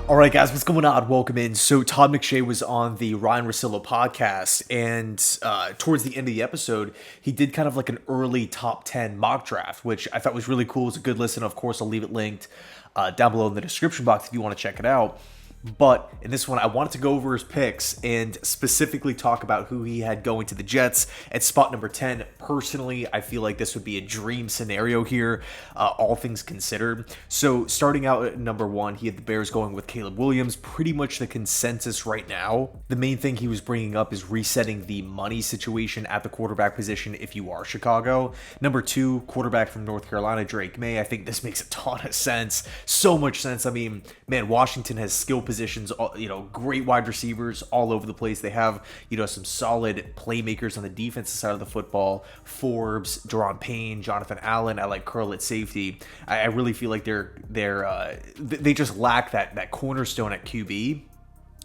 All right, guys, what's going on? Welcome in. So Todd McShay was on the Ryan Russillo podcast, and towards the end of the episode, he did kind of like an early top 10 mock draft, which I thought was really cool. It's a good listen. Of course, I'll leave it linked down below in the description box if you want to check it out. But in this one, I wanted to go over his picks and specifically talk about who he had going to the Jets at spot number 10. Personally, I feel like this would be a dream scenario here, all things considered. So starting out at number 1, he had the Bears going with Caleb Williams, pretty much the consensus right now. The main thing he was bringing up is resetting the money situation at the quarterback position if you are Chicago. Number 2, quarterback from North Carolina, Maye. I think this makes a ton of sense. So much sense. I mean, man, Washington has skill positions, great wide receivers all over the place. They have, some solid playmakers on the defensive side of the football. Forbes, Daron Payne, Jonathan Allen. I like Curl at safety. I really feel like they just lack that cornerstone at QB.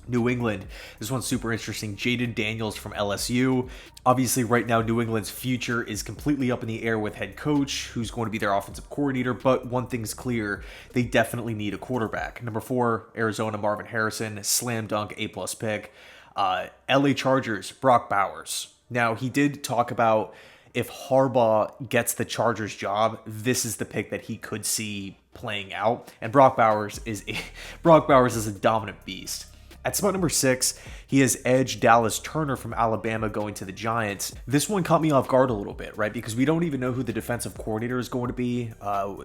New England, this one's super interesting. Jayden Daniels from LSU. Obviously, right now, New England's future is completely up in the air with head coach, who's going to be their offensive coordinator. But one thing's clear, they definitely need a quarterback. Number 4, Arizona, Marvin Harrison, slam dunk, A+ pick. LA Chargers, Brock Bowers. Now, he did talk about if Harbaugh gets the Chargers job, this is the pick that he could see playing out. And Brock Bowers is a dominant beast. At spot number 6, he has edge Dallas Turner from Alabama going to the Giants. This one caught me off guard a little bit, right? Because we don't even know who the defensive coordinator is going to be.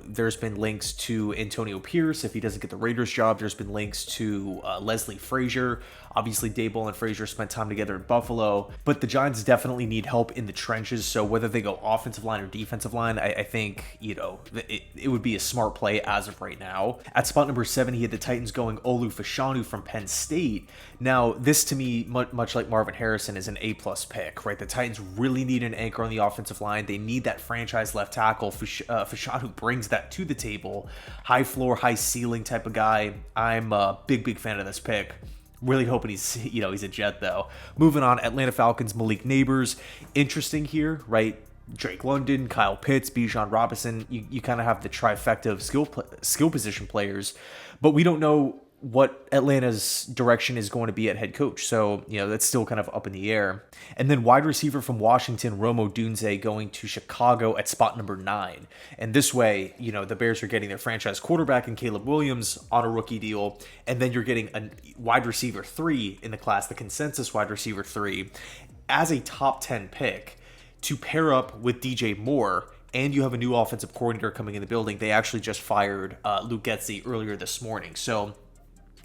There's been links to Antonio Pierce if he doesn't get the Raiders job. There's been links to Leslie Frazier. Obviously, Daboll and Frazier spent time together in Buffalo. But the Giants definitely need help in the trenches. So whether they go offensive line or defensive line, I think, it would be a smart play as of right now. At spot number 7, he had the Titans going Olu Fashanu from Penn State. Now, this to me, much like Marvin Harrison, is an A+ pick, right? The Titans really need an anchor on the offensive line. They need that franchise left tackle. Fashanu brings that to the table. High floor, high ceiling type of guy. I'm a big fan of this pick. Really hoping he's a Jet, though. Moving on, Atlanta Falcons, Malik Nabers. Interesting here, right? Drake London, Kyle Pitts, Bijan Robinson. You kind of have the trifecta of skill position players, but we don't know what Atlanta's direction is going to be at head coach. So, that's still kind of up in the air. And then wide receiver from Washington, Odunze, going to Chicago at spot number 9. And this way, the Bears are getting their franchise quarterback in Caleb Williams on a rookie deal. And then you're getting a wide receiver 3 in the class, the consensus wide receiver 3, as a top 10 pick to pair up with DJ Moore. And you have a new offensive coordinator coming in the building. They actually just fired Luke Getsy earlier this morning. So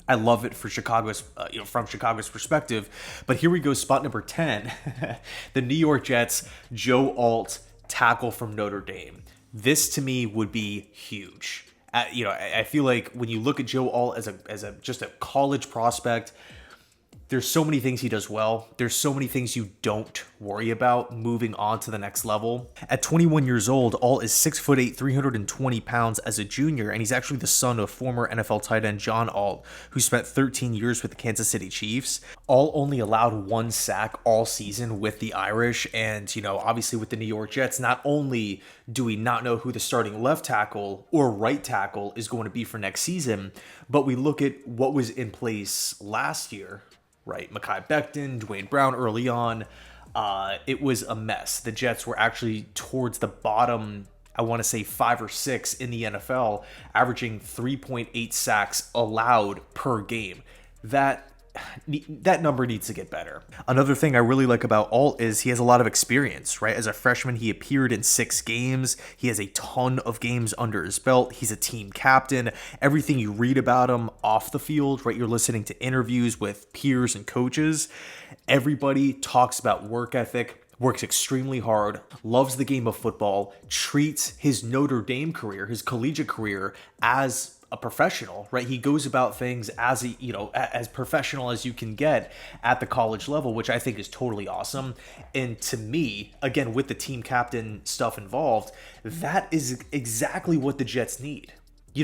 I love it for Chicago's, from Chicago's perspective. But here we go, spot number 10, the New York Jets, Joe Alt, tackle from Notre Dame. This to me would be huge. I feel like when you look at Joe Alt as just a college prospect, there's so many things he does well. There's so many things you don't worry about moving on to the next level. At 21 years old, Alt is 6'8", 320 pounds as a junior, and he's actually the son of former NFL tight end John Alt, who spent 13 years with the Kansas City Chiefs. Alt only allowed 1 sack all season with the Irish, and obviously with the New York Jets, not only do we not know who the starting left tackle or right tackle is going to be for next season, but we look at what was in place last year. Right, Mekhi Becton, Dwayne Brown early on. It was a mess. The Jets were actually towards the bottom, I want to say 5 or 6 in the NFL, averaging 3.8 sacks allowed per game. That number needs to get better. Another thing I really like about Alt is he has a lot of experience, right? As a freshman, he appeared in 6 games. He has a ton of games under his belt. He's a team captain. Everything you read about him off the field, right? You're listening to interviews with peers and coaches. Everybody talks about work ethic, works extremely hard, loves the game of football, treats his Notre Dame career, his collegiate career, as a professional, right? He goes about things as as professional as you can get at the college level, which I think is totally awesome. And to me, again, with the team captain stuff involved, that is exactly what the Jets need.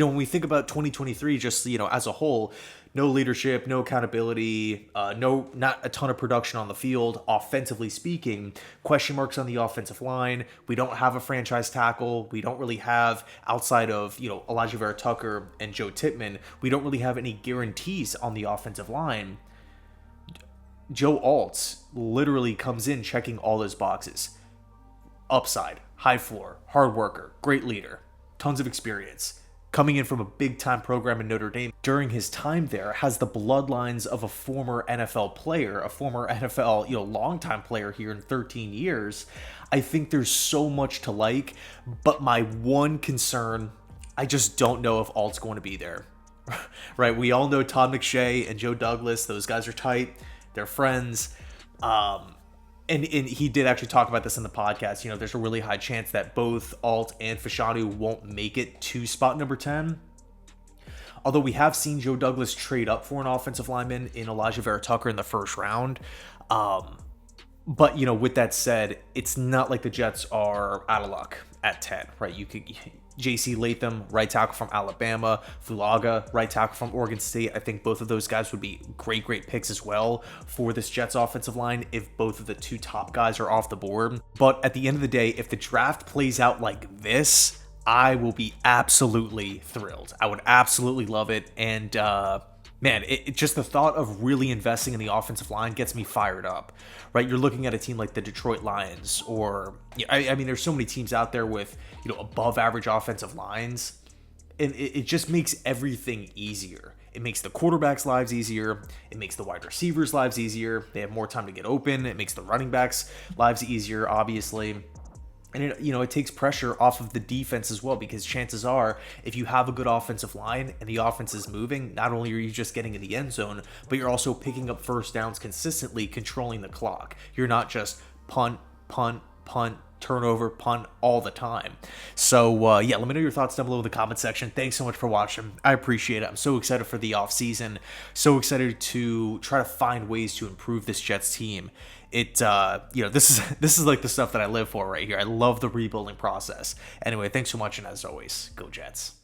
when we think about 2023, just, as a whole, no leadership, no accountability, not a ton of production on the field, offensively speaking, question marks on the offensive line. We don't have a franchise tackle. We don't really have, outside of, Elijah Vera Tucker and Joe Tippmann, we don't really have any guarantees on the offensive line. Joe Alt literally comes in checking all those boxes. Upside, high floor, hard worker, great leader, tons of experience. Coming in from a big-time program in Notre Dame during his time there, has the bloodlines of a former NFL player, a former NFL, longtime player here in 13 years. I think there's so much to like, but my one concern, I just don't know if Alt's going to be there. Right? We all know Todd McShay and Joe Douglas. Those guys are tight. They're friends. And he did actually talk about this in the podcast. There's a really high chance that both Alt and Fashanu won't make it to spot number 10. Although we have seen Joe Douglas trade up for an offensive lineman in Elijah Vera Tucker in the first round. But, with that said, it's not like the Jets are out of luck at 10, right? You could... J.C. Latham, right tackle from Alabama. Fulaga, right tackle from Oregon State. I think both of those guys would be great picks as well for this Jets offensive line if both of the two top guys are off the board. But at the end of the day, if the draft plays out like this, I will be absolutely thrilled. I would absolutely love it. And, man, it just the thought of really investing in the offensive line gets me fired up, right? You're looking at a team like the Detroit Lions, or I mean, there's so many teams out there with above average offensive lines, and it just makes everything easier. It makes the quarterbacks' lives easier. It makes the wide receivers' lives easier. They have more time to get open. It makes the running backs' lives easier, obviously. And it takes pressure off of the defense as well, because chances are, if you have a good offensive line and the offense is moving, not only are you just getting in the end zone, but you're also picking up first downs consistently, controlling the clock. You're not just punt, turnover, punt all the time. So, let me know your thoughts down below in the comment section. Thanks so much for watching. I appreciate it. I'm so excited for the offseason. So excited to try to find ways to improve this Jets team. This is like the stuff that I live for right here. I love the rebuilding process. Anyway, thanks so much, and as always, go Jets.